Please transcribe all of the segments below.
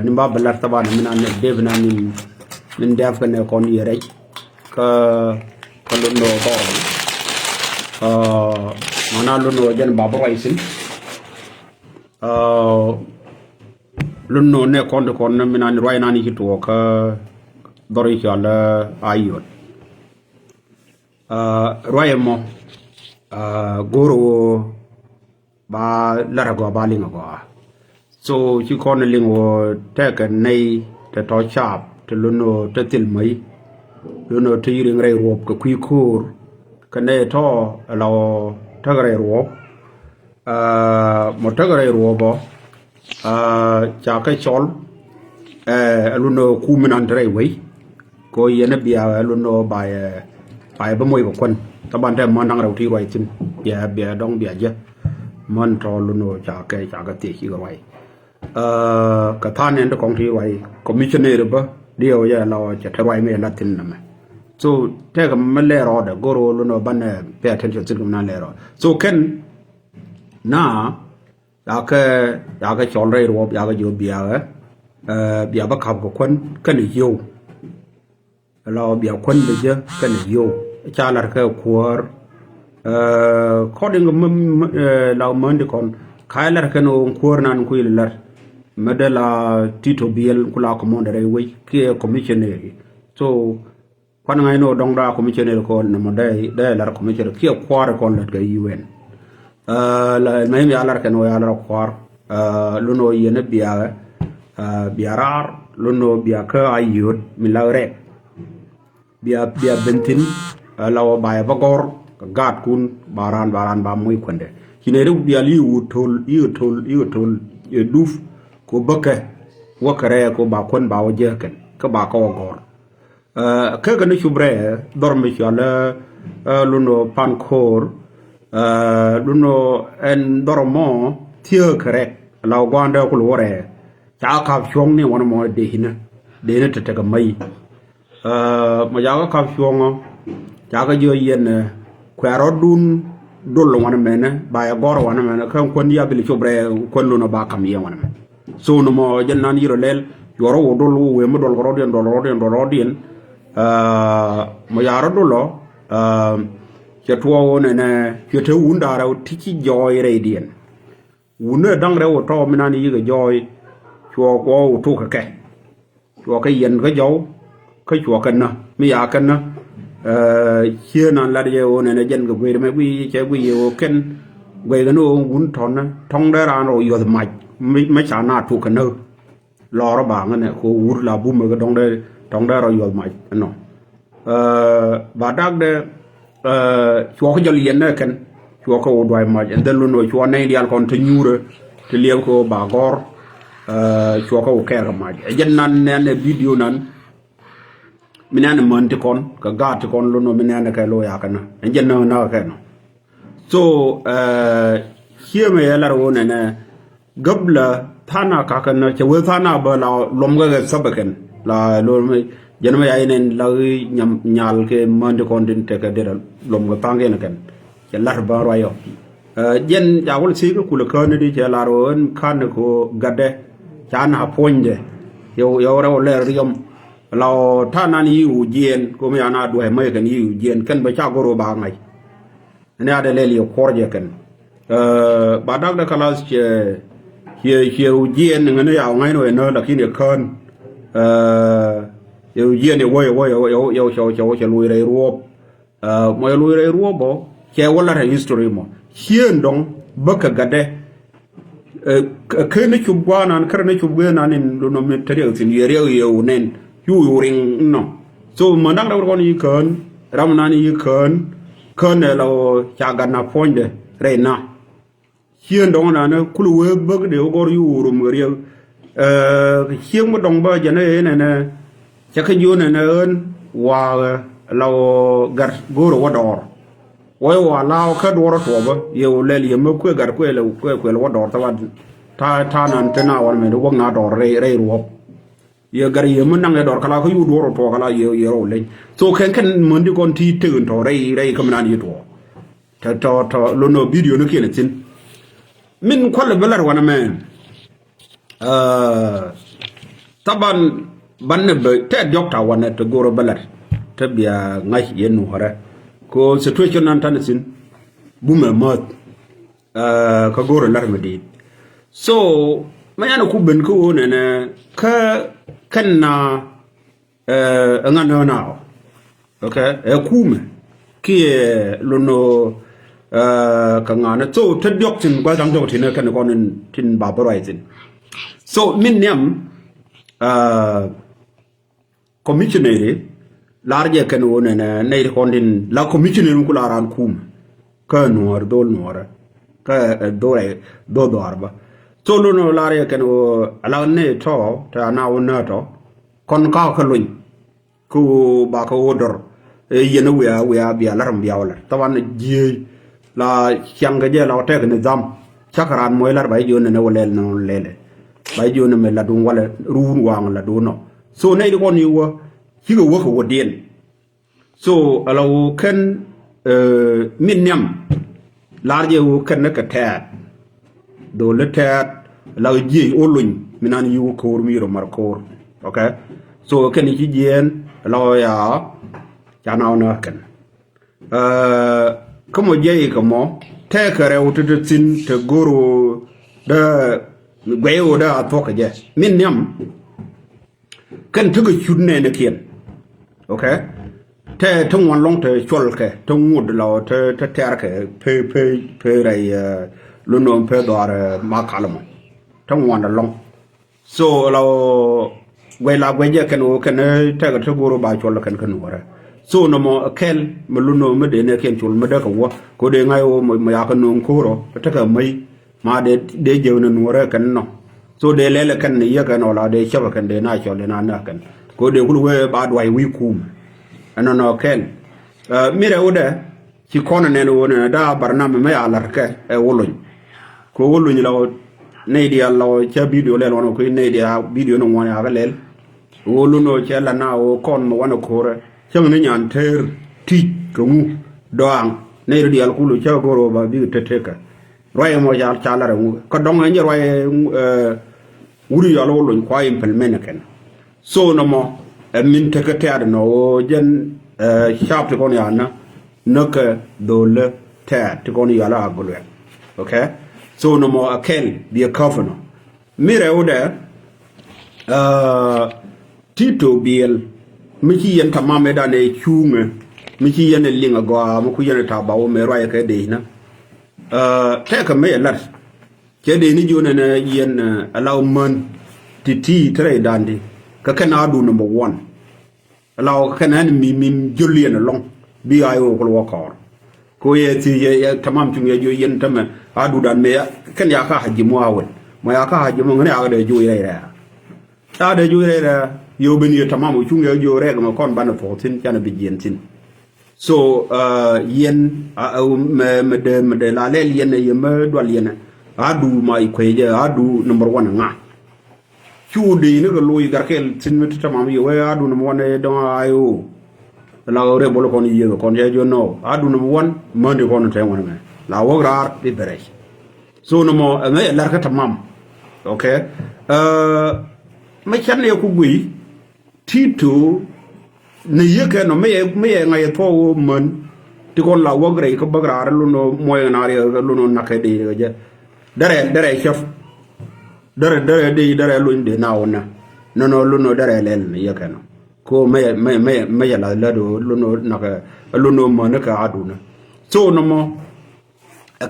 nimba belar taban mina ne devna min def kan kon yere ka luno to mana luno jan baba waisin luno ne kon mina ni roy nani ki to ka dori kala ayot roy mo goro ba larago ba linga go so chi kon lingo te kan nei te to chap te luno te til mai luno te yiring re rob ko kui kur kan ne to lo ta re rob mo ta re robo cha ka chol luno ku min andre we ko yene bia luno ba ba moy ko kon ta ban te mo nang raw ti roy tin bia dong bia je mon to luno cha ka ti ki roy kaท่านเนี่ยของที่ไว้คอมมิชเนอร์บ่เดียวอย่าเราจะทำไว้ไม่ละทินนะมั้ย so แต่ก็มันแลรอดก็รู้ลุนบันเนี่ย pay attention ซึ่งมันแลรอ so เคนน่าอยากชอลเรรวบอยากอยู่เบียเบียบักขับกับคนกันอยู่เราเบียคนไปเยอะกันอยู่ชาลาร์ก็ขวดข้อดึงมันเราเหมือนที่คนขายลาร์กันองขวดนั้นคุยลาร์medela tito biel kula commandere we ki commissioner so kwan ngai no dongda commissioner ko na modai da la commissioner ki kwar ko la ga UN la mai mi alar kan wa alar kwar luno yene biya biarar luno biya ka ayut mi lawre biya bentin law baay bagor gat kun baran ba muy konde kine rew biya li wutol duf ko baka wakare ko ba kon ba waje kan ka ba ko gor ka ga ni chubre dormi chala luno pankor luno en dormo tie kare law gwanda ko lore cha ka chong ni wona mo de hina de ne te ga mai ma ja ka chong ja ga yo yen kwaro dun dol wona mena ba ya gor wona mena kan kon ya bil chubre kon luno ba kam ye wona so no mo jannan yiro lel yoro wodol we mo dol rodien mo yaro dolo ke to wona ne ke te wunda raw tiki joy redien wuna dang rew to minani yiga joy cho ko to ka ke cho ka yen ka jow ka cho kan na mi ya kan na chia nan la de wona ne jen ga gwe me wi che wi yo ken gwe ga no wun ton na thong da ran ro yo maiไม่ชานาถูกกันเนอรอระบางนั่นเนี่ยโควุฒิลาบุ้มมันก็ต้องได้เราอยู่ใหม่เนาะบาดักเด้ชัวเขาจะเรียนเนี่ยกันชัวเขาด้วยมาอันเดินลุนชัวในเรียนคอนติเนียร์ที่เลี้ยงเขาบากอร์ชัวเขาแค่กันมายันนั้นเนี่ยในวิดีโอนั้นมินาเนี่ยมันที่คนกับกาที่คนลุนมินาเนี่ยแค่ลอยกันนะยันนั้นน่าแค่เนาะ so เชื่อไหมล่ะเราเนี่ยgabla thana kakana chewe thana bala lomga sabaken la lolme janma ayinen la nyal ke mande kondin te ka dera lomga tangen kan ke lar ba royo jen jawol siga kula kan di je la ron kan ko gadde chan ha ponje yo raw ler yom la thana ni u jien ko mi ana do he may kan yu jien kan ba cha goro ba ngai ne ade le yo korje kan badak da kalas che hier ujien ngene ya ngai no eno lakini kan ujien ne wo yo lui re ruop mo lui re ruobo che wala re history mo hien dong baka gade ke ne chubwa nan kar ne chubwe nan in no material sin yere yo nen yu ring no so mandang da ko ni kan ram nan yi kan ne lo cha ganna fonde re na hien dong na ne kulu we bag de gor yu rum riel hien mo dong ba jane ne cha ka yu ne en wa law gar goro wador wo wa law ka doro to ba yo le ye mo ko gar ko le ko wador ta nan te na wan me do na dor re ruop ye gar ye mo nang dor kala ko yu doro to kala ye ro le so ken mon di kon ti teun to re ko man ni to lo no video no kene tin min kwalla belar wana men taban banne be te doctor wane to goro balat te biya ngai yenu hore ko situation nan tanasin bume mat ka goro larmedi so mayana ku ben ko ne ka kanna ngana now okay kume ki lono ka ngana so te doctor kwa dang doctor ne kan ko tin babaraitin so min nyam commissioner large kan wona na nei kondin la commissioner ku la ran kum ka noor dol noor ka do arba so lo no large kan wo ala ne to ta na wona to kon ka luñ ku ba ka wodor yena wiya biya laram biya wala tawan ji la changa je la tek ne zam chakaran moy lar bay jone ne wolel no lele bay jone me la dum wala ruun wang la do no so nay ko ni wo higo wo ko wodien so ala wo kan min nyam larje wo kan ka ta do le ta la ji o luñ minan yu ko mi ro mar ko okay so kan ji jien la ya chana na kan como je como te ka rew te tin te goro da gweyo da atoka je min nyam kan tuga chudne ne kien okay te tong wan long te chol ke tong ngud lo te ter ke pe rai lu no pe dor ma kalamo tong wan da long so lo gwe la gwe je kan o kan te ga to goro ba chol kan wara so no mo kel me lu no me de ne ken chol me da ko ko de ngai o mo ya kan no ko ro te ka mai ma de je na wara kan no so de lele kan ne ya kan ola de chaba kan de na chol na kan ko de ku we ba dwai wi kum ana no ken mire ode ci kono ne wona da barnam me alar ke e woluñ ko woluñ law ne di Allah ca video le wono ko ne di video no wona ga lel woluno ci la na o kon mo wona ko re ci ne nyan ter ti ko mu doang ne di al kulu ca goro ba bi teteka roye mo ja ca la mu ko dong ne roye wuri ya lo luñ ko implement ken so no mo min teka teade no jen sharp to kon yana naka dole ta to kon yala agulwe okay so no mo akel bi a covenant mire oda tito biel miki yen tamame da ne chunga miki yen linga go mo ku yen ta bawo me roye ka de na teka me lat ke de ni jona na yen allow man titi tre dandi ka kana du number 1 law kana mi julien long bi ayo ko wakor ko ye ti ye tamam tu ye jo yen tam adu dan me kan ya ka haji mo awon mo ya ka haji mo ngene aga de jo ire ta de jo ire yo ben ye tamam tu ye jo re ma kon ban to tin kana bi yen tin so yen me de la le yen ye me dwal yen adu mai ko ye adu number 1 nga chudi ni ko loyi garkel sinmeti tamam yo we adu no wona do ayo la re bolo kon yego kon je jo no adu no won mande kon te wona me la wograr di bere so no mo me la ka tamam okay me chan ne ku gui titu ne yeke no me ngai to man ti kon la wogre ko bagrar lu no moy na re lu no nakade je dare chef dare de luñ de naawna no lu no dare lel yakano ko me ya la do lu no naka lu no mo naka aduna so no mo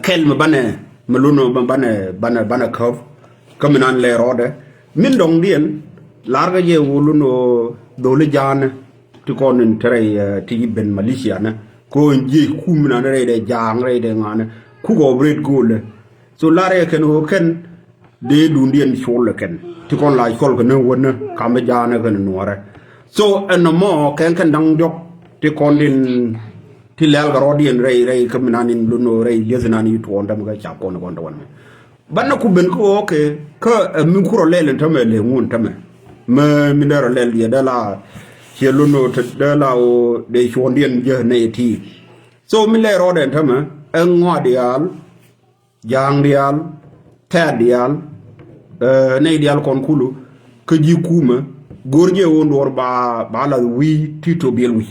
kel me bane me lu no bana kov comme nan le rode min dong dien larga je lu no do le jana ti ko nin tere ti ben malaysia na ko nji kumna re de jang re de ngana ku go bread gole so lare ken ho ken de dundien chole ken ti kon la chol ko ne wona kam jaana ken nuore so en mo ken dang jok ti kon din ti lel ga rodien rey kam nanin lu no rey yeznani to ndam ga cha kon kon won banna ku ben ko ke ka min kuro lelen tame le ngun tame me minero lel ye dala che lu no te dala o de chondien je ne ti so mi le roden tame en ngodial jang dial ta dial ne dial kon kulu ka ji kuma gorje won wor ba la wi tito biel wi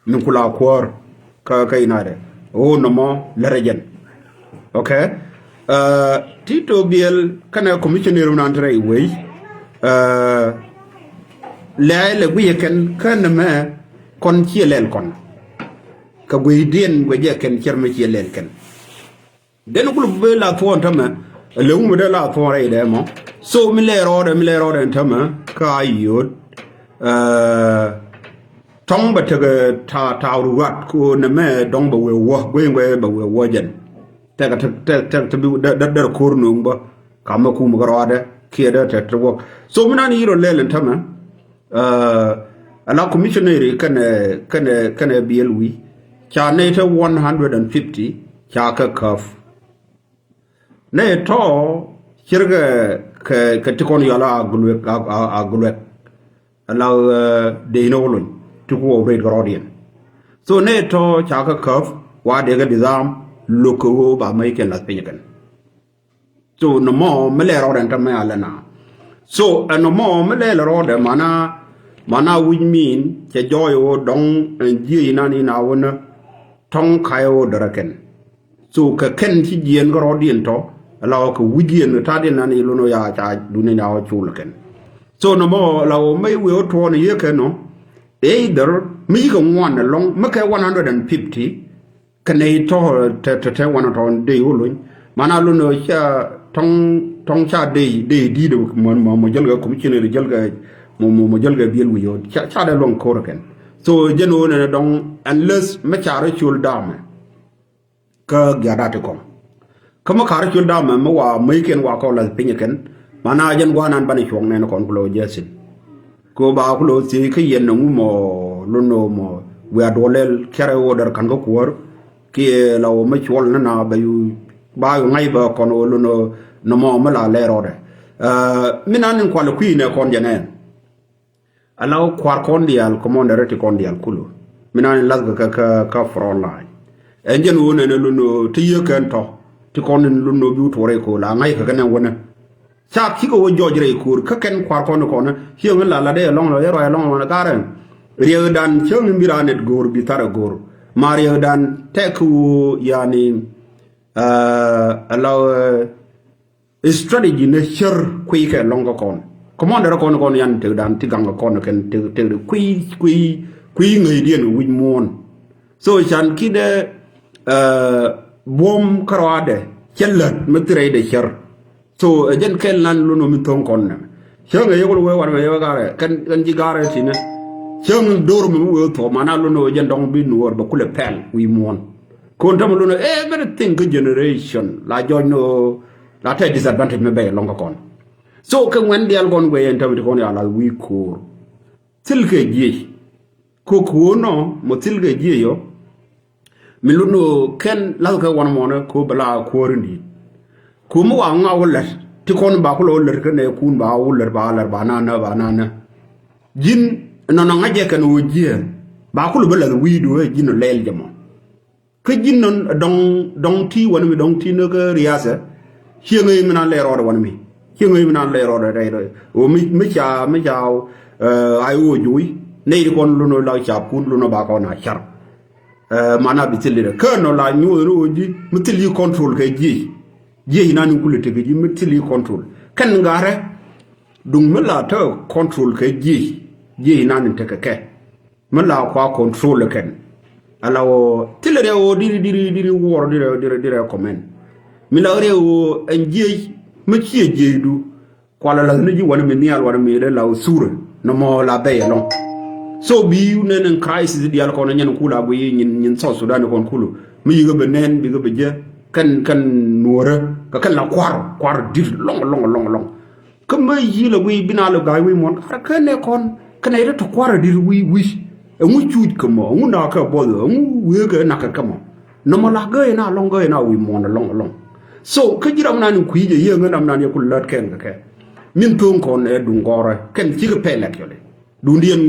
min kula kwar ka inade o no mo la rejen okay tito biel kana commissioner nan tray wey le ken kan ma kon ci lel kon ka goy den go je ken cerme ci lel ken den ko be la fon tama le mu de la fon re de mo so mi le ro de tama ka yod tong ba ta ruat ko na me dong ba we wo goy ba we wo jen te bi da ko no ba kama ku mu garode ke da te wo so mi nan yiro lelen tama ala commissioner kan BLW cha ne ta 150 cha ka kaf ne to kirga ka tikon yala agulwe ala de nolon tuko be garodian so ne to cha ka kaf wa de ga dizam loko ba mai ken las penyakan so no mo mele ro den ta me ala na so no mo mele ro de mana which mean che joyo dong ji na ni na wona tong kayo daraken so ka ken ti jien go rodien to law ko wujien ta de na ni lono ya ta duni na o chulken so no mo law mai we o to ne yeke no either mi go one long make 150 kanai to te one to de ulun mana lono cha tong cha de di do mo jël ga commissioner jël ga mo jël ga biel wi yo cha da long ko ken so jeno ne donc unless ma chara chul dam ka gadate ko kama kar chul dam ma wa mai ken wa ko la pinya ken mana jen gwa nan bani chong ne kon ko jesin ko ba ko lo si ke yen no mo lo no mo we adolel kere order kan ko wor ki law ma chul na ba yu ngai ba kon lo no mo ma la le rode minan ko la kuine kon jenen alaw kwar kondial commandere ti kondial kulu minan lasga ka front line enjen wona ne luno ti yeken to ti konin luno bi tore ko la ngai ka ne wona cha ki ko jojre ko ka ken kwar kon ko na hiyo la de long lo yero long na garen riyo dan chong miranet gor bi tara gor mario dan teku yani alaw strategy ne sher kuike longo kon commander kon yan te dan ti gang kon ken te kui ngai dien win mon so chan kide bom karade chelat metre de cher so jen ken nan luno mi ton kon na chenga yegol we war me yegare kan ji gare tine cheng dor mi we to mana luno jen dong bi nuor ba kule pel wi mon kon tam luno everything generation la jono la te disadvantage me be longa kon so ke wen dial gon we en tawti kon ya la wi ko tilke ji ko no mo tilke ji yo mi luno ken la ka won mo ko bala ko rindi ko mo wa nga wala ti kon ba ko lo ke ne kun ba wala ba na jin no nga je kan wo ji ba ko bala wi do jin leel jamo ke jin non dong ti won mi dong ti no ke riasa hienga mi na le ro won mi hienga mi na le ro de o mi cha ai wo jui nei kon luno la cha kun luno ba ko na char mana bitili ke no la nyu no ji mitili control ke ji nan ku le te ji mitili control kan ngare dung mala to control ke ji nan te ke mala kwa control ken ala o tilere o diri wor dire comment mi la re o enji mi ji du kwala la ni ji wona mi nial wona mi le la sura no mo la be long so bi nenen crisis di al kono nyen kula bu yin so sudan kon kulu mi yiga be nen bi ga be je kan nuora ka kan la kwar dir long kuma yi la wi binalo ga wi mon ka ne kon kan ida to kwar dir wi e mu chuj kamo mu na ka bo mu wi ga na ka kamo no mo la ga na long ga na wi mon long so ka jiram nan ku yi ye ngam nan ye kulat ken ka min ton kon e du ngore ken ci ga pelek yole du ndien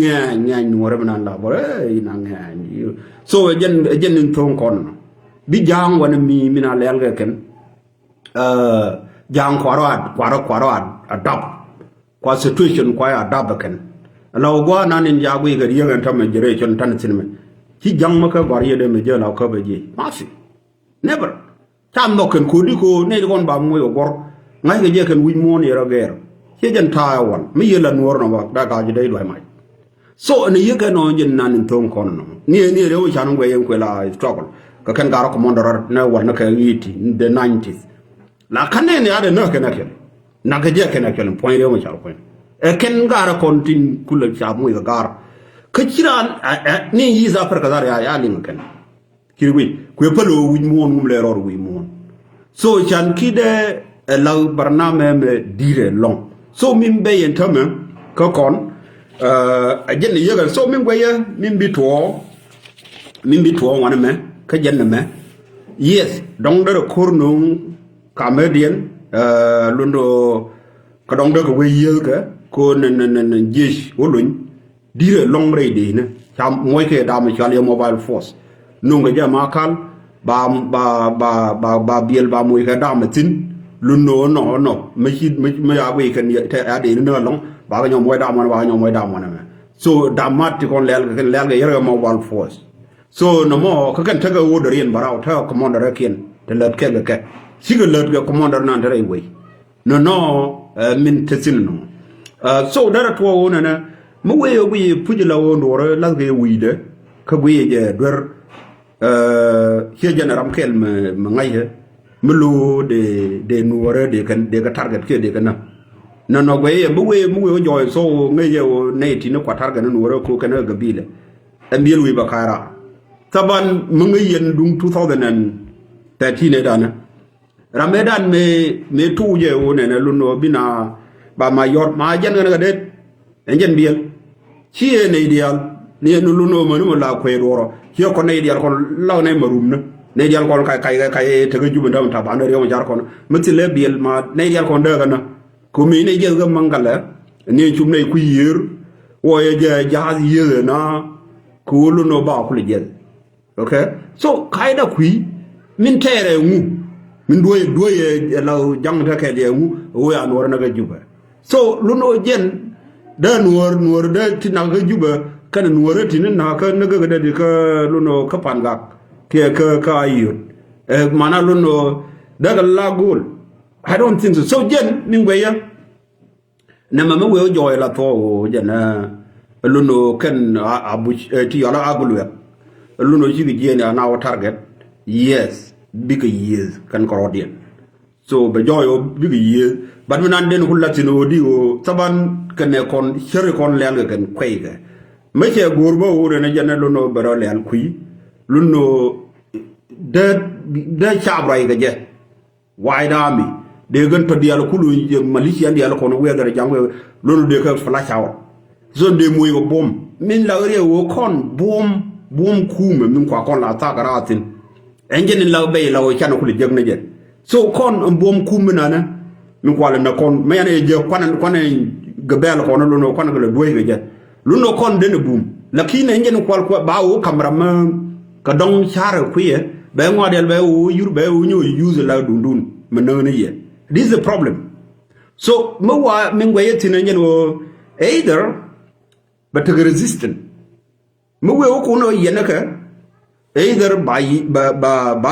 nga nuora nan la bo ina nga so jen ton kon bi jang wana mi mina lelga ken jang kwaro adap kwa situation kwa ya dabakan law gwa nanin ya gwi ga yagan ta generation tan sinme ki jang maka bari de me jela ka beje mafi never tam no kan ko diko ne gon ba mo yo gor ngai ga je kan wi mo ne ra ger ke jan ta wan mi yela nuor no ba da ga je dai do mai so ne yega no jin nanin ton kon no ni rewo chan ngwe yen ko la struggle ka kan gara commander na war na ka yiti in the 90s la kanne ne ade no kana ken na ga je kana ken point rewo char point e ken gara kontin kula cha mu ga gara ka kira ni yi za far ka zara ya lin kan kirwi ku palo wi mo ngum le ror wi mo so chan kide la barname me dire long so min be yen tama ka kon ajen ne yaga so min gwaye min bito wana me ka jenna me yes dong da kornung comedian lundo ka dong da ko yega ko nan jesh wolun dire long ray de ne cham moy ke da ma chale mobile force nunga jama kal ba biel ba moy ka da ma tin lundo no me ya we kan te ade no long ba ñom moy da mon ba ñom moy da mon me so da mat kon lel ga yere mobile force so no mo ka kan taga wo de yen baraw ta commander ken te let ke ga siga let ga commander nan dare we no min tesin no so dara to wo na mo we yo bi pujila wo ndoro la ga wi de ka bi je dwer ke generam kel me ngai he mulu de nuore de ka target ke de kana no gwe mu joy so ngeye o neti ne kwatar ga nuore ko kana ga bile ambil wi bakara taban mu ngayen dum 2013 ne dana ramadan me tuje o ne luno bina ba ma yor ma jan ga de enjen biel ci ne ideal ne luno mo la ko roro ci ko ne ideal ko law ne marum na ne ideal ko kay te ga jubu ndam ta ba ne rew jar ko mutile biel ma ne ideal ko ndaga na ko mi ne jël ga mangala ne cum ne ku yir wo ye jahaz yele na ko lu no ba ku le jël okay so kaida kui min tere ngu min doye la jang ta ke de ngu wo ya no na ga juba so lu no jen da nuor da tin na ga juba kan nuor tin na ka na ga de ka lu no ka panga ke ka ayut mana lu no daga la gol I don't think so. So jen mingweya na mama we joy la to jena luno ken abu ti ala agulwe luno jigi jena na our target yes big years kan korodian so be joy big years but man den hulatino di o saban ken kon shere kon lel ken kwega meche gorbo o na jena luno bero lel kui luno de chabrai ga je wide army de gan to dial kulu malaysia dial ko no weda jangwe lolu de ka flash out zone de moy go bom min la re wo kon bom kuma min ko kon la ta garatin engine la be la wo chana kulu jeg na je so kon bom kuma na min ko la na kon me yana je kon gabel ko no no kon ga doy ga je lu no kon de ne bum lakini engine ko ba wo cameraman ka dong chara kuye be ngodel be wo yur be wo nyu use la dundun menene ye. This is the problem. So, Mawa Mingwayetin either but resistant. Mawa Okuno Yenaka either by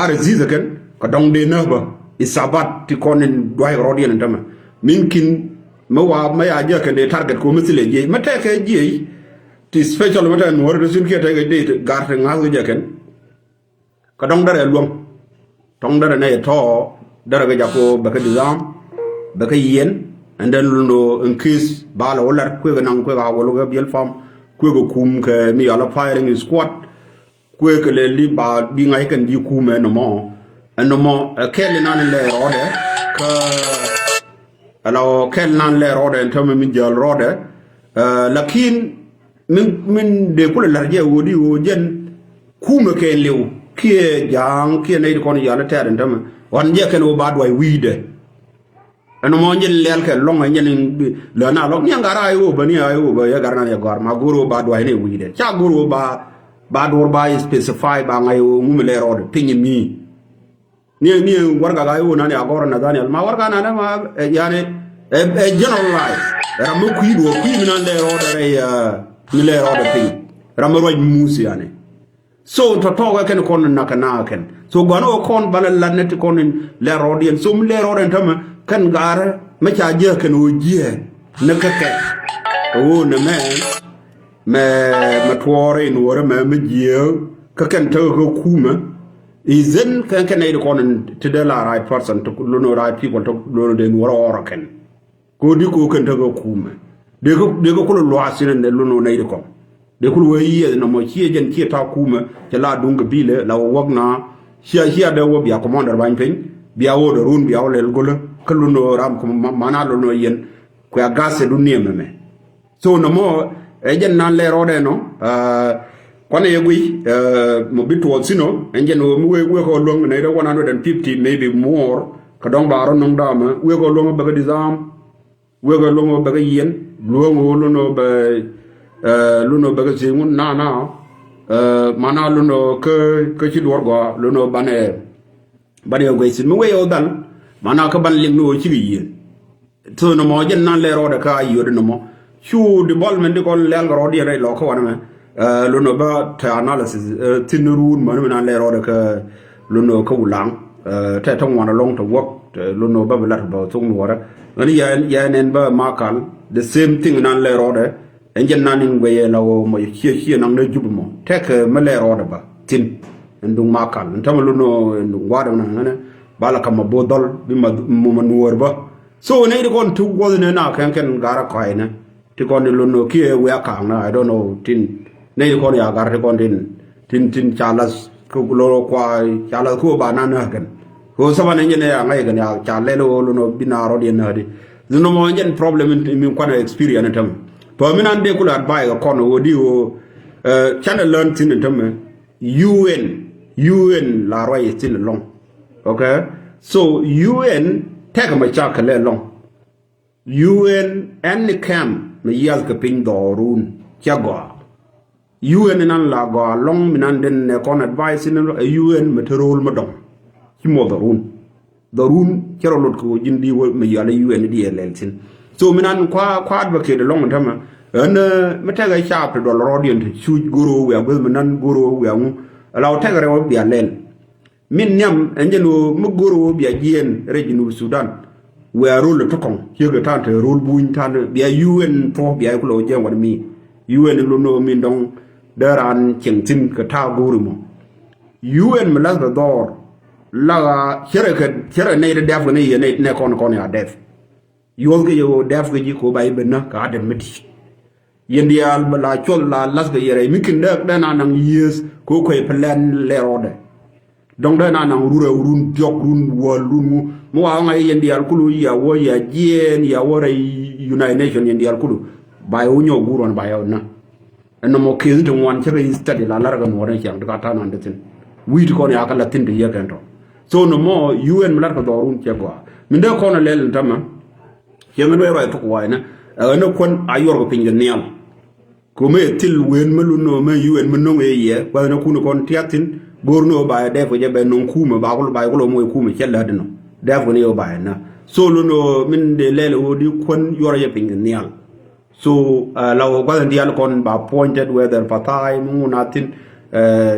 resistance, Kadong de Nova is Sabat Tikon and Dway Rodian and Tama. Minkin Mawa Maya Jack and the target Comisile, Mataka G, the special matter and what does in here take a date, Garten Hazajakan. Kadong Dara Long Tong Dara Nay Tor. Daraga jako baka dizam baka yen and then no increase bala wala kwe nang kwe ga wala biel fam kwe go kum ke mi ala firing squad kwe ke le li ba bi ngai kan di kum no mo and no mo ke le nan le rode ka ala ke nan le rode en tamme min jal rode lakin min de kula larje wodi wo jen kum ke lew ke jang ke nei ko ni yala tare tamme wan je ken o badway wiide eno mo njel lel ke longa njel le na lok nyangara ayo bani ayo ba ya garna ya gar ma goro badway ne wiide cha goro ba dor ba specify ba ngayo mumle rod pinyi mi ni warga ga yo na ne agora na daniel ma warga na ma yani general life ramu kuido kui minan le order ni le order thing ramu roj musi yani so to ga ken kon nakana ken so gano kon bala lanet kon le order so le order tama kan gara ma cha je ken o je nakake o na me tuore in wore me je ka ken to ko kuma izen kan ai kon to the right person to no right people to no den wore ken ko di ko kan to ko kuma de ko lo asine ne lo no nei ko de ko wi na mo chi jen chi ta kuma ja la dunga bile la wogna hia de wo bia commander ban pen bia wo de run bia wo le golo ko no ram ko mana lo no yen ko ya gase du nieme so no mo ejen nan le rode no kwane yegui mo bitu sino enjen wo we ko long ne 150 maybe more ka dong baro nong dama we ko long ba dizam we ko long ba yen luno ba luno ba singun na mana luno ke ci dor go luno bane go sin mo we odal mana ka ban lim no ci yen to no mo jen nan le rode ka yodo no mo chu de bol men de ko lel rode re lo ko wana luno ba ta analysis tinurun man nan le rode ka luno ko ulang ta tong wana long to work luno ba lat ba tung wora ani ya nen ba makal the same thing nan le rode enjen nan ngwe ye lawo mo hie nan na jubu mo tek me le rode ba tin ndung makal ntam luno ndung wada nan bala kam bodol bi mo manuor ba so ne de kon tu go ne na kan gara ko ina ti kon luno ki we ka na I don't know tin ne kon ya gar ti kon tin chalas ko lo kwa chalas ko ba na na kan ko sama ne ne ya ngai kan ya chale lo luno binaro de na di no mo ngen problem min kon experience tam to min ande kula advice ko no wodi o channel learn tin tam UN la roi tin long okay so UN take my chakale long UN and camp me yas ka ping dorun chagwa UN nan la go long minan den ne kon advice in UN meteorol madam ci mo dorun cerolot ko jindi wo me yala UN di eleltin so minan kwa advocate long tama me taga sharp do rodiant chu guru we abul minan guru we amu law taga rewo bi alel min nyam enjelo mu guru bi agien rejinu Sudan we are rule to come here the tante rule buin tante be UN to be ko lo je wan mi UN lo no min dong daran chengtin ka ta guru mo UN melas the door la chere ne de def ne kon ya def yo def ge ko bay benna ka dem meti yendial bala chol la las ge yere mi kin da na nang yes ko koy plan le rode donc da na nang run diok run walun mo wa ngai yendial kulu ya wo ya jien ya wo re United Nation yendial kulu bay wo nyo guron bay na no mo kin to wan chere study la larga mo ran chang da ta nan detin wi to ko ya kala tin de yekento so no mo UN mlar ko dorun chegwa min de ko na lel tama yemen we ro to ko wa na no kon ayor ko pin genial ko me til wen melu no me UN men no ye ba na kunu kon tiatin borno ba de ko je be non kuma ba ko lo mo kuma chella de no de ko ne yo ba na so lo no min de lele o di kon yor ye pin genial so law ko ndial kon ba pointed whether patai mu natin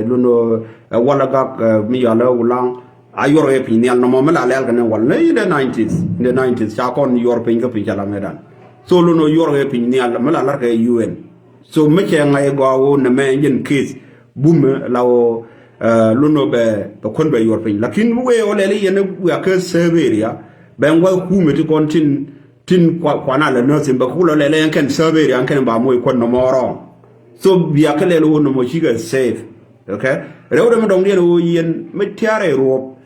luno wala gak mi yala ulang ayor ye pin genial no mo mala lel kan wala in the 90s cha kon yor pin ga pin chala medan so luno yor ye pin genial mala lar ka UN so me che ngai go wo na me ngen case bum law luno be kon be yor pin lakin we o le yen we ka severia ben wa ku me ti kon tin kwa na le no sin ba ku le ken severia ken ba mo kon no moro so bia ka le lo no mo shiga safe okay rewo me dong le yen me tiare ro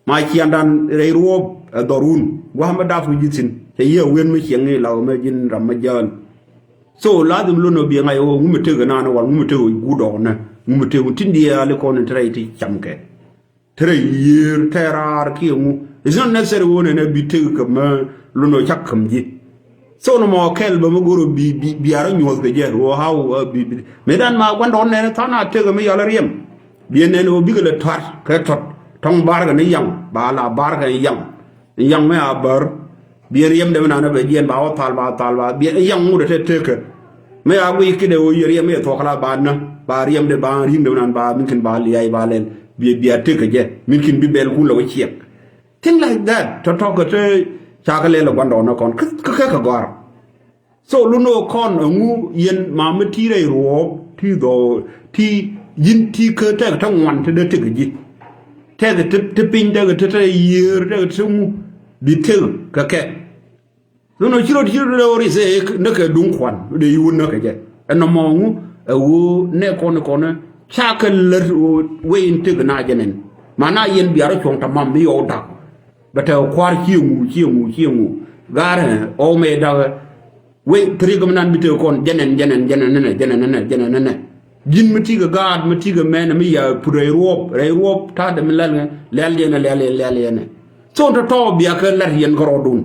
ma kiandan re ro dorun wa ma da fu jitin te ye wen me chieng law me jin ramajan so ladum lono bi ngai o ngumete ga nana wal ngumete o gudo na ngumete o tindia le kon traiti chamke tre year terar ki mu is not necessary wona na bi te ka ma lono chakam ji so no mo kel ba mo goro bi ara nyol be je o haw bi medan ma gwando ne tana te ga mi yala riem bi ne no bi ga tar ka tot tong bar ga ne yang ba la bar ga yang me a bar bien yem de na be bien ba talba bien yang mu de teke me a wi kide o yeri me to kala ba na ba riem de ba rim de nan ba min kin ba li ay ba len bi teke je min kin bi bel ku lo chiek thing like that to talk to chakale lo gondo na kon ka gor so lu no kon ngu yen ma me ti re ro ti do ti yin ti ke te ta wan te de teke ji te de pin de te year de tu bi te ka ke no chiro ri se ne ke dun kwan de yu ne ke je no mo ngu wo ne kon chakale we in te na jenen mana yen bi ara chong ta mam bi o da bata kwar chiengu gare o me da we trigam nan bite kon jenen ne jin miti ga gad miti ga men mi ya pure rop ta de lal ne so to biya ka lar yen gorodun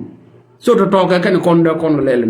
so to ka kan kon da kon lel